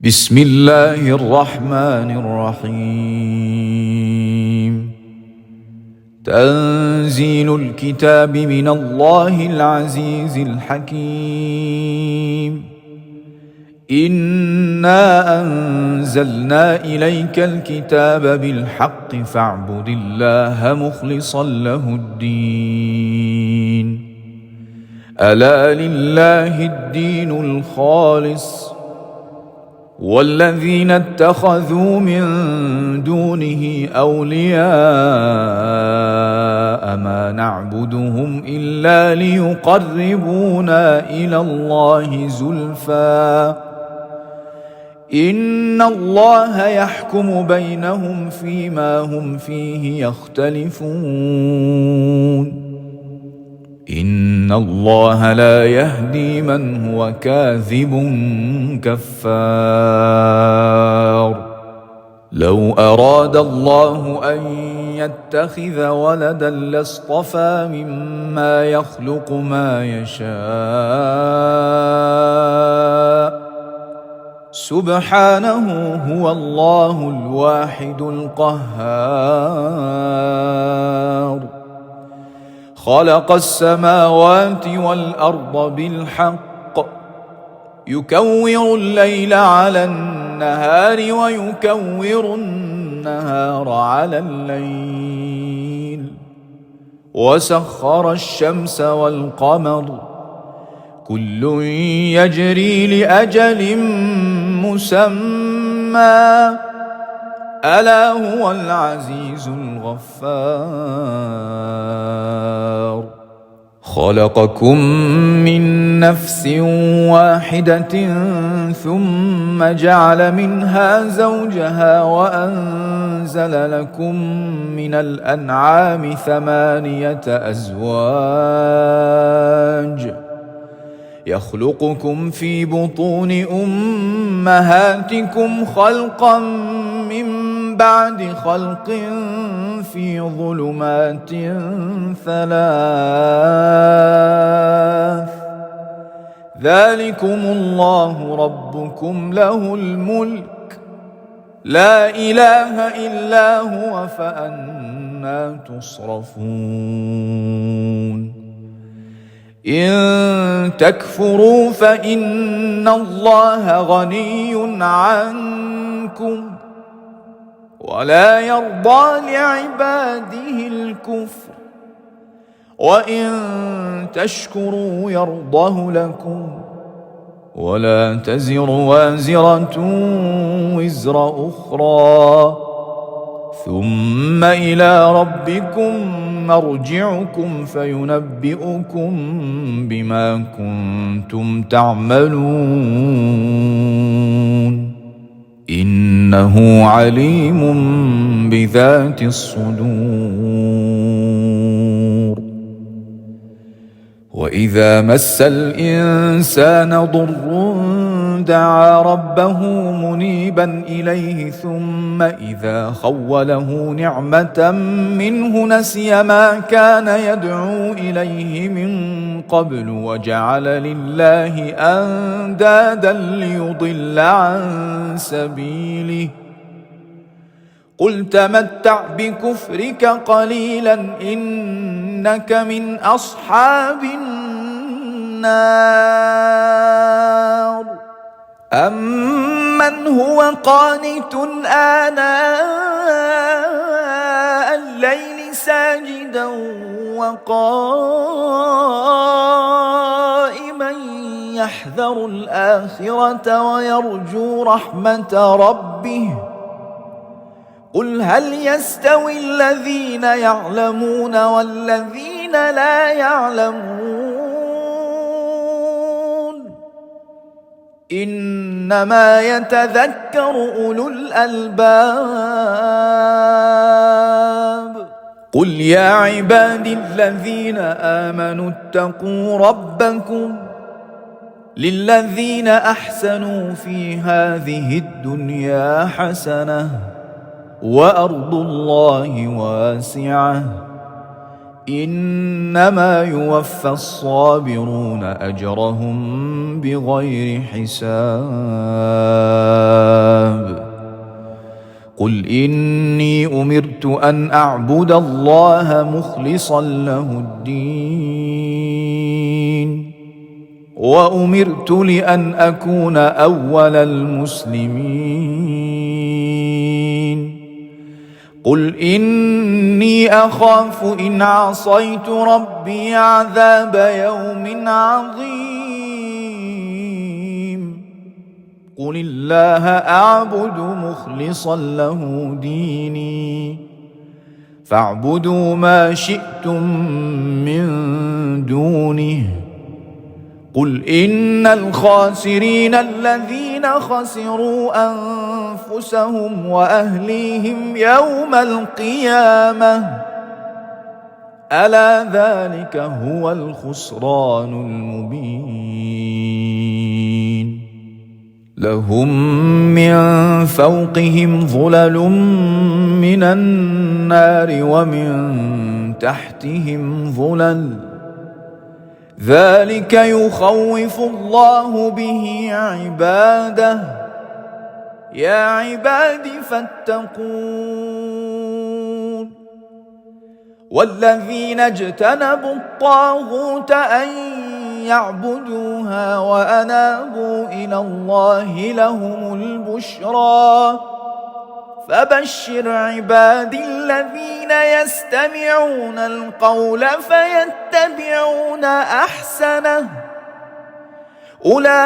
بسم الله الرحمن الرحيم. تنزيل الكتاب من الله العزيز الحكيم. إنا أنزلنا إليك الكتاب بالحق فاعبد الله مخلصا له الدين. ألا لله الدين الخالص والذين اتخذوا من دونه أولياء ما نعبدهم إلا ليقربونا إلى الله زلفى إن الله يحكم بينهم فيما هم فيه يختلفون. إن الله لا يهدي من هو كاذب كفار. لو أراد الله أن يتخذ ولدا لاصطفى مما يخلق ما يشاء سبحانه هو الله الواحد القهار. خلق السماوات والأرض بالحق يكور الليل على النهار ويكور النهار على الليل وسخر الشمس والقمر كل يجري لأجل مسمى ألا هو العزيز الغفار. خلقكم من نفس واحدة ثم جعل منها زوجها وأنزل لكم من الأنعام 8 أزواج يخلقكم في بطون أمهاتكم خلقا من بعد خلق في ظلمات 3 ذلكم الله ربكم له الملك لا إله إلا هو فأنى تصرفون. إن تكفروا فإن الله غني عنكم ولا يرضى لعباده الكفر وإن تشكروا يرضه لكم ولا تزر وازرة وزر أخرى ثم إلى ربكم مرجعكم فينبئكم بما كنتم تعملون إنه عليم بذات الصدور. وإذا مس الإنسان ضر دعا ربه منيبا إليه ثم إذا خوله نعمة منه نسي ما كان يدعو إليه من قبل وجعل لله أندادا ليضل عن سبيله. قل تمتع بكفرك قليلا إنك من أصحاب النار. أمن هو قانت آناء الليل ساجدا وقائما يحذر الآخرة ويرجو رحمة ربه قل هل يستوي الذين يعلمون والذين لا يعلمون إنما يتذكر أولو الألباب. قل يا عبادي الذين آمنوا اتقوا ربكم للذين أحسنوا في هذه الدنيا حسنة وأرض الله واسعة إنما يوفى الصابرون أجرهم بغير حساب قل إني أمرت أن أعبد الله مخلصا له الدين وأمرت لأن أكون أول المسلمين قل إني أخاف إن عصيت ربي عذاب يوم عظيم قل الله أعبد مخلصا له ديني فاعبدوا ما شئتم من دونه قل إن الخاسرين الذين خسروا أنفسهم وأهليهم يوم القيامة ألا ذلك هو الخسران المبين لهم من فوقهم ظلل من النار ومن تحتهم ظلل ذلك يخوف الله به عباده يا عباد فاتقون والذين اجتنبوا الطاغوت أن يعبدوها وأنابوا إلى الله لهم البشرى فبشر عبادي الذين يستمعون القول فيتبعون أحسنه أولئك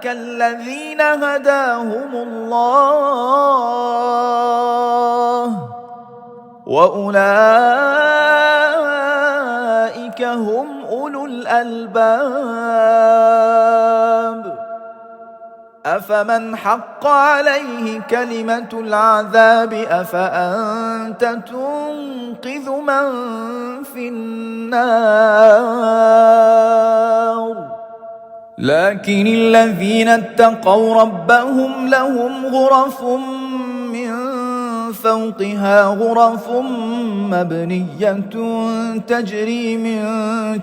الذين هداهم الله وأولئك هم أولو الألباب أفمن حق عليه كلمة العذاب أفأنت تنقذ من في النار لكن الذين اتقوا ربهم لهم غرف من فوقها غرف مبنية تجري من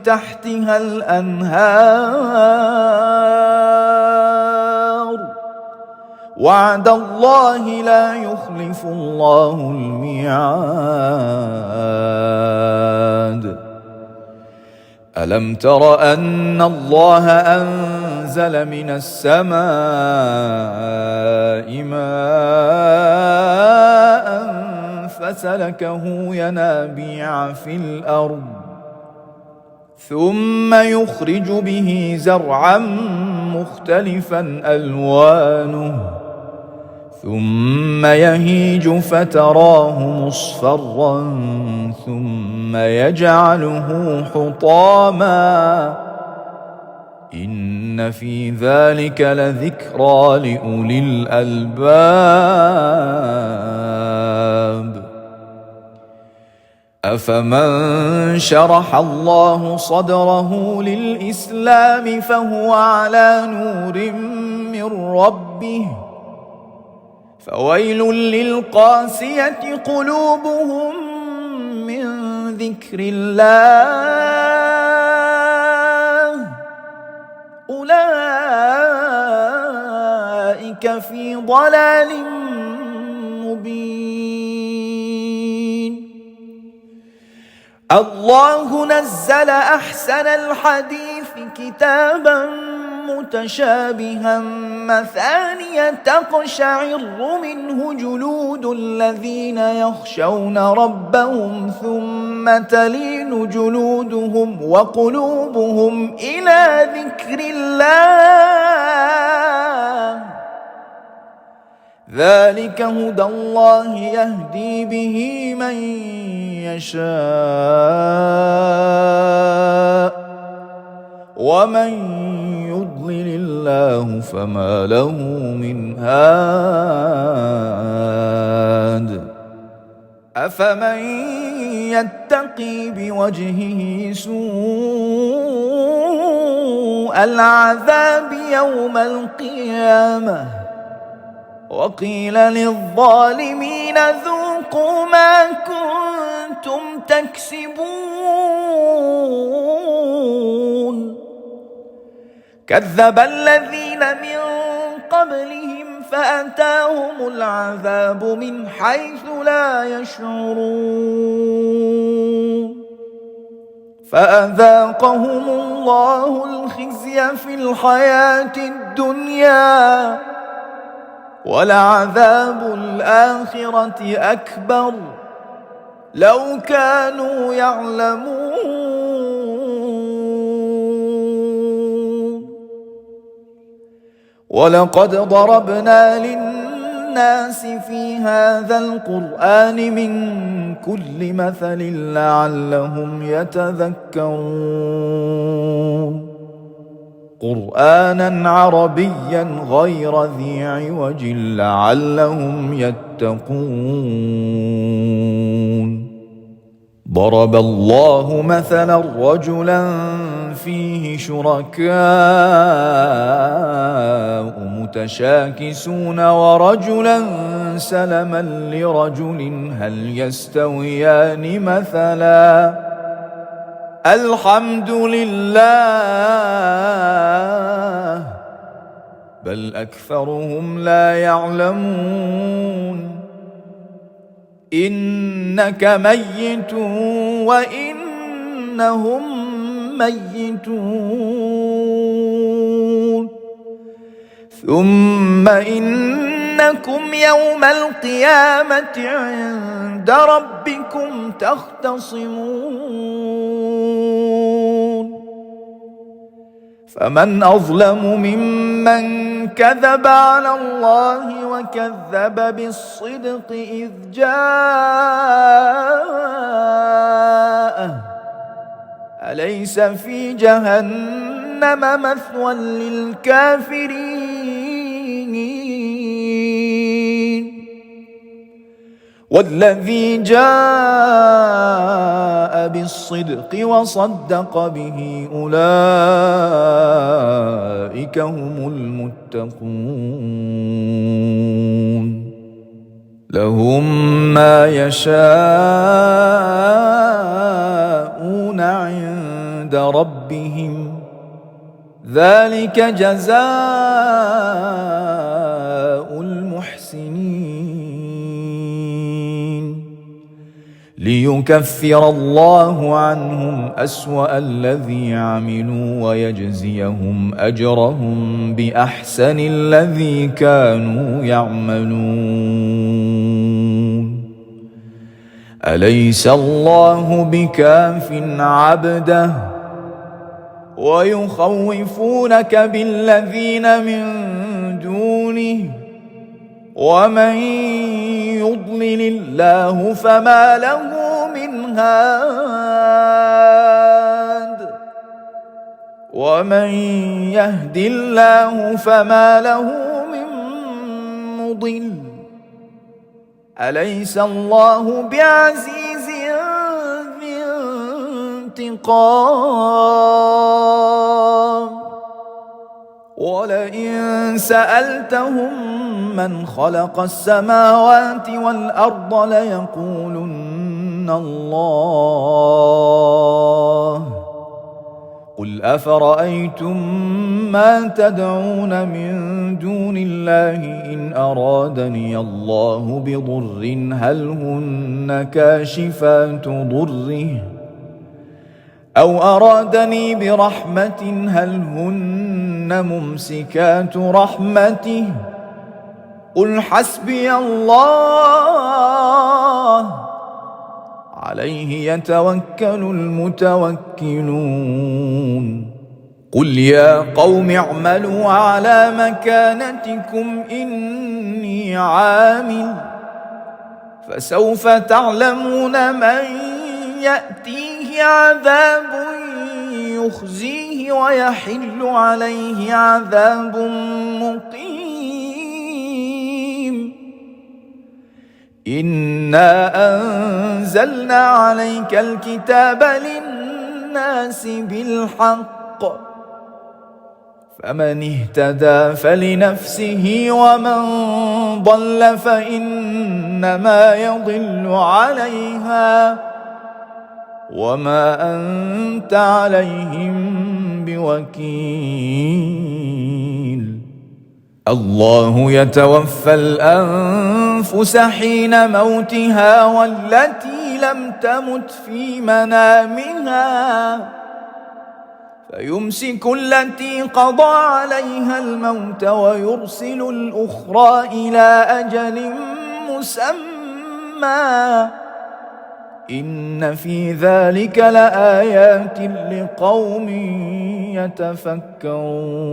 تحتها الأنهار وعد الله لا يخلف الله الميعاد ألم تر أن الله أنزل من السماء ماء فسلكه ينابيع في الأرض ثم يخرج به زرعا مختلفا ألوانه ثم يهيج فتراه مصفرا ثم يجعله حطاما إن في ذلك لذكرى لأولي الألباب أفمن شرح الله صدره للإسلام فهو على نور من ربه فويل للقاسية قلوبهم من ذكر الله أولئك في ضلال مبين الله نزل أحسن الحديث كتابا متشابها مثانية تقشعر منه جلود الذين يخشون ربهم ثم تلين جلودهم وقلوبهم إلى ذكر الله ذلك هدى الله يهدي به من يشاء ومن يضلل الله فما له من هاد أفمن يتقي بوجهه سوء العذاب يوم القيامة وقيل للظالمين ذوقوا ذوقوا ما كنتم تكسبون كذب الذين من قبلهم فأتاهم العذاب من حيث لا يشعرون فأذاقهم الله الخزي في الحياة الدنيا ولعذاب الآخرة أكبر لو كانوا يعلمون ولقد ضربنا للناس في هذا القرآن من كل مثل لعلهم يتذكرون قرآنا عربيا غير ذي عوج لعلهم يتقون ضرب الله مثلا رجلا فيه شركاء متشاكسون ورجلا سلما لرجل هل يستويان مثلا الحمد لله بل أكثرهم لا يعلمون إنك ميت وإنهم ميتون ثم إنكم يوم القيامة عند ربكم تختصمون فمن أظلم ممن كذب على الله وكذب بالصدق إذ جاءه أليس في جهنم مثوى للكافرين والذي جاء بالصدق وصدق به أولئك هم المتقون لهم ما يشاءون عند ربهم ذلك جزاء المحسنين ليكفر الله عنهم أسوأ الذي عملوا ويجزيهم أجرهم بأحسن الذي كانوا يعملون أليس الله بكاف عبده ويخوفونك بالذين من دونه ومن يضلل الله فما له من هاد ومن يهد الله فما له من مضل أليس الله بعزيز ذي انتقام ولئن سألتهم من خلق السماوات والأرض ليقولن الله قل أفرأيتم ما تدعون من دون الله إن أرادني الله بضر هل هن كاشفات ضره أو أرادني برحمة هل هن ممسكات رحمته قل حسبي الله عليه يتوكل المتوكلون قل يا قوم اعملوا على مكانتكم إني عامل فسوف تعلمون من يأتيه عذاب يخزيه ويحل عليه عذاب مقيم إنا أنزلنا عليك الكتاب للناس بالحق فمن اهتدى فلنفسه ومن ضل فإنما يضل عليها وما أنت عليهم بوكيل. الله يتوفى الأنفس حين موتها والتي لم تمت في منامها فيمسك التي قضى عليها الموت ويرسل الأخرى إلى أجل مسمى إن في ذلك لآيات لقوم يتفكرون.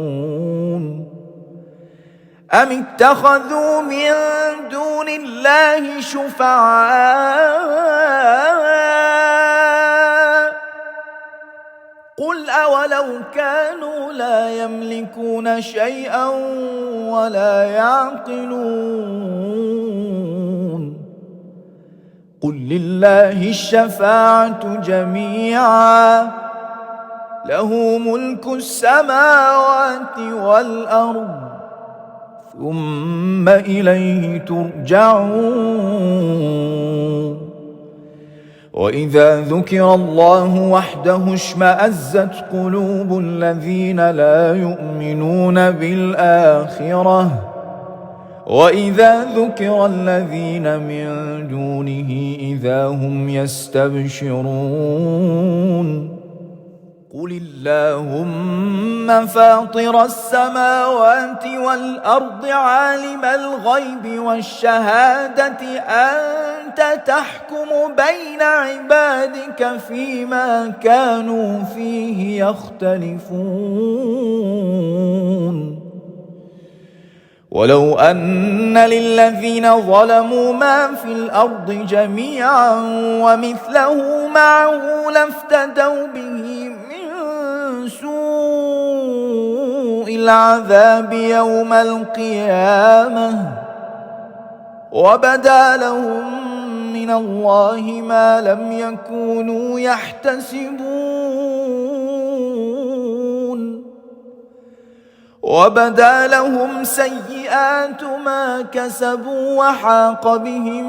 أم اتخذوا من دون الله شفعاء قل أولو كانوا لا يملكون شيئا ولا يعقلون قل لله الشفاعة جميعا له ملك السماوات والأرض ثم إليه ترجعون. وإذا ذكر الله وحده اشمأزت قلوب الذين لا يؤمنون بالآخرة وإذا ذكر الذين من دونه إذا هم يستبشرون قل اللهم فاطر السماوات والأرض عالم الغيب والشهادة أنت تحكم بين عبادك فيما كانوا فيه يختلفون ولو أن للذين ظلموا ما في الأرض جميعا ومثله معه لافتدوا به من سوء العذاب يوم القيامة وبدا لهم من الله ما لم يكونوا يحتسبون وبدا لهم سيئات ما كسبوا وحاق بهم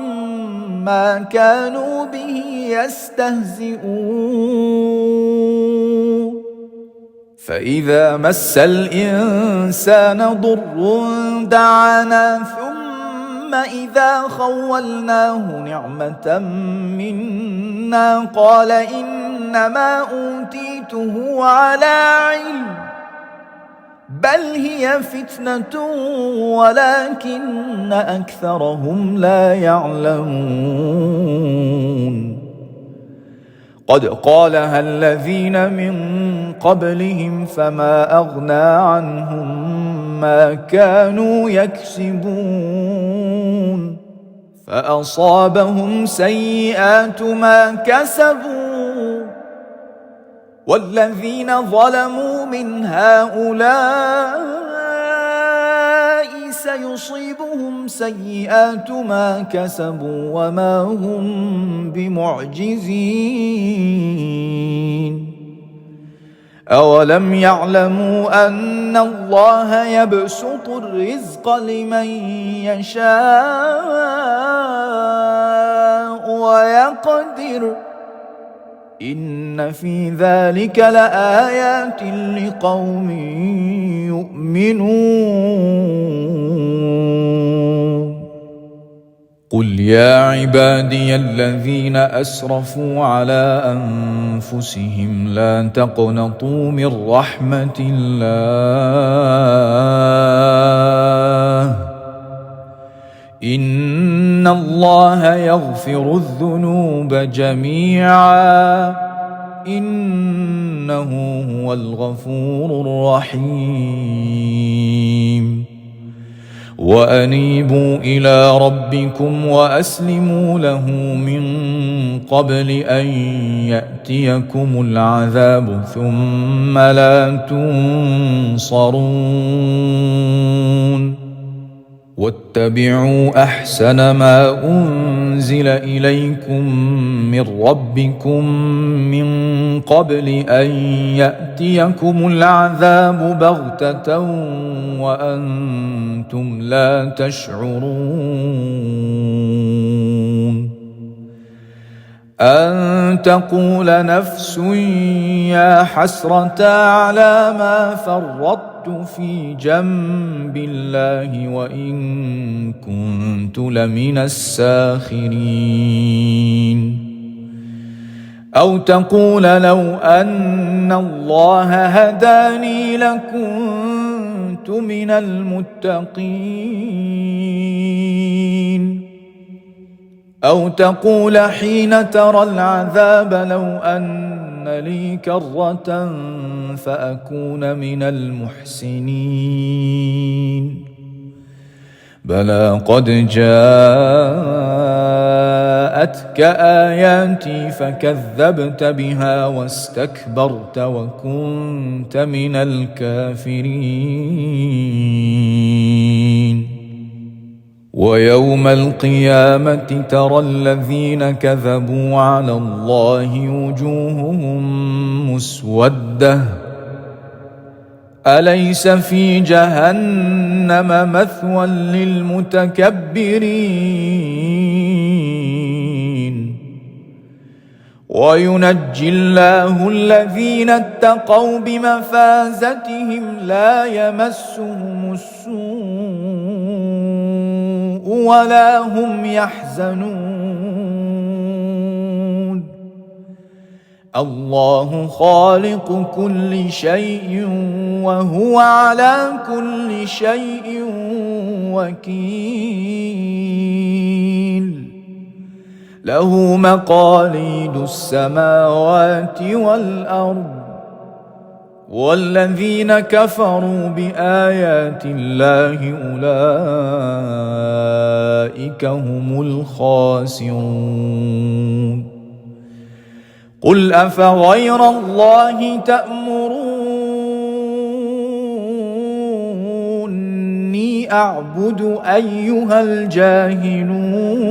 ما كانوا به يستهزئون. فإذا مس الإنسان ضر دعانا ثم إذا خولناه نعمة منا قال إنما أوتيته على علم بل هي فتنة ولكن أكثرهم لا يعلمون. قد قالها الذين من قبلهم فما أغنى عنهم ما كانوا يكسبون فأصابهم سيئات ما كسبوا والذين ظلموا من هؤلاء سيصيبهم سيئات ما كسبوا وما هم بمعجزين. أولم يعلموا أن الله يبسط الرزق لمن يشاء ويقدر إن في ذلك لآيات لقوم يؤمنون. قل يا عبادي الذين أسرفوا على أنفسهم لا تقنطوا من رحمة الله إن الله يغفر الذنوب جميعا إنه هو الغفور الرحيم. وأنيبوا إلى ربكم وأسلموا له من قبل أن يأتيكم العذاب ثم لا تنصرون. واتبعوا أحسن ما أنزل أنزل إليكم من ربكم من قبل أن يأتيكم العذاب بغتة وأنتم لا تشعرون أن تقول نفس يا حسرة على ما فرطت في جنب الله وإن كنت لمن الساخرين أو تقول لو أن الله هداني لكنت من المتقين أو تقول حين ترى العذاب لو أن لي كرة فأكون من المحسنين بلى قد جاءتك آياتي فكذبت بها واستكبرت وكنت من الكافرين ويوم القيامة ترى الذين كذبوا على الله وجوههم مسودة أليس في جهنم مثوى للمتكبرين وينجي الله الذين اتقوا بمفازتهم لا يمسهم السوء ولا هم يحزنون الله خالق كل شيء وهو على كل شيء وكيل له مقاليد السماوات والأرض والذين كفروا بآيات الله أولئك هم الخاسرون قل أفغير الله تأمروني أعبد أيها الجاهلون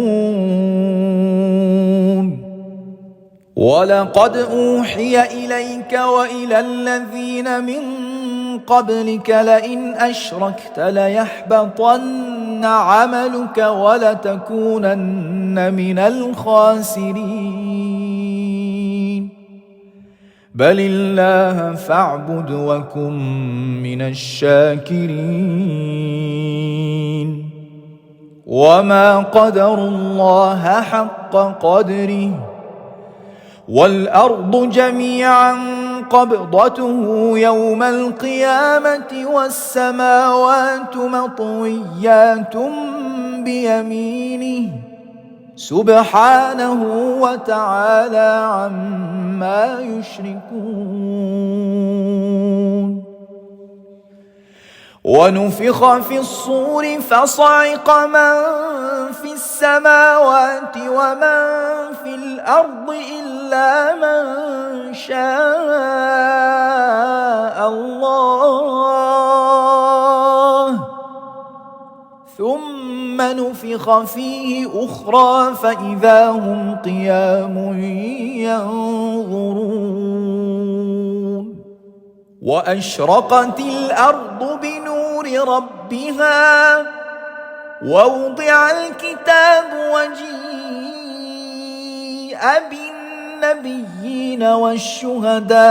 ولقد أوحي إليك وإلى الذين من قبلك لئن أشركت ليحبطن عملك ولتكونن من الخاسرين بل الله فاعبد وكن من الشاكرين وما قدروا الله حق قدره والأرض جميعا قبضته يوم القيامة والسماوات مطويات بيمينه سبحانه وتعالى عما يشركون ونفخ في الصور فصعق من في السماوات ومن في الأرض إلا من شاء الله ثم نفخ فيه أخرى فإذا هم قيام ينظرون وأشرقت الأرض بنور ربها ووضع الكتاب وجيء بالنبيين والشهداء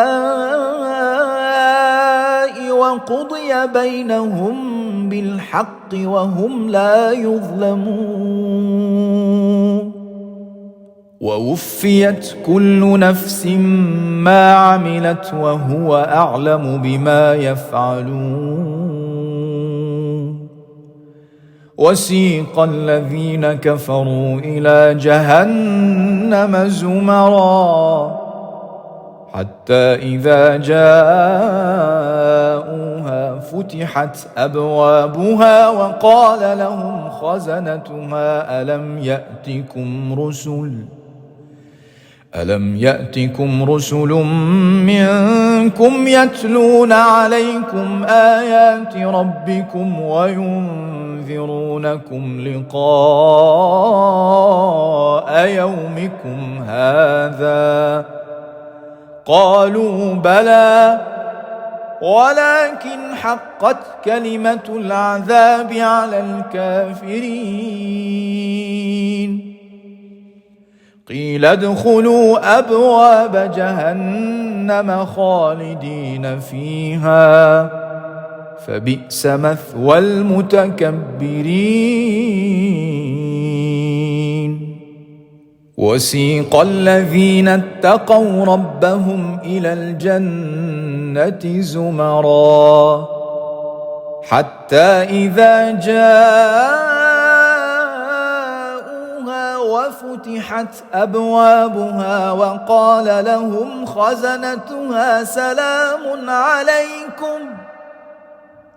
وقضي بينهم بالحق وهم لا يظلمون ووفيت كل نفس ما عملت وهو أعلم بما يفعلون وسيق الذين كفروا إلى جهنم زمرا حتى إذا جاءوها فتحت أبوابها وقال لهم خزنتها ألم يأتكم رسل منكم يتلون عليكم آيات ربكم وينذرونكم لقاء يومكم هذا؟ قالوا بلى ولكن حقت كلمة العذاب على الكافرين. قيل ادخلوا أبواب جهنم خالدين فيها فبئس مثوى المتكبرين. وسيق الذين اتقوا ربهم إلى الجنة زمرا حتى إذا جاءوها وفتحت أبوابها وقال لهم خزنتها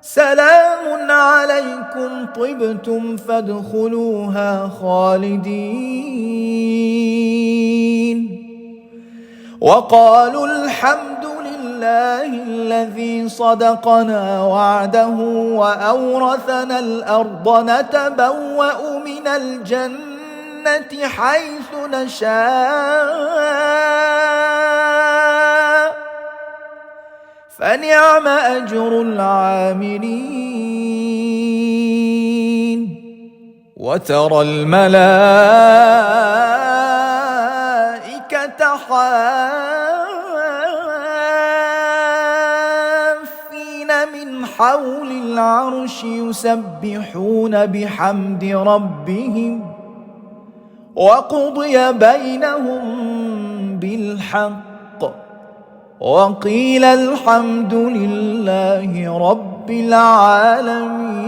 سلام عليكم طبتم فادخلوها خالدين. وقالوا الحمد لله الذي صدقنا وعده وأورثنا الأرض نتبوأ من الجنة حيث نشاء فنعم أجر العاملين. وترى الملائكة حافين من حول العرش يسبحون بحمد ربهم وقضي بينهم بالحق وقيل الحمد لله رب العالمين.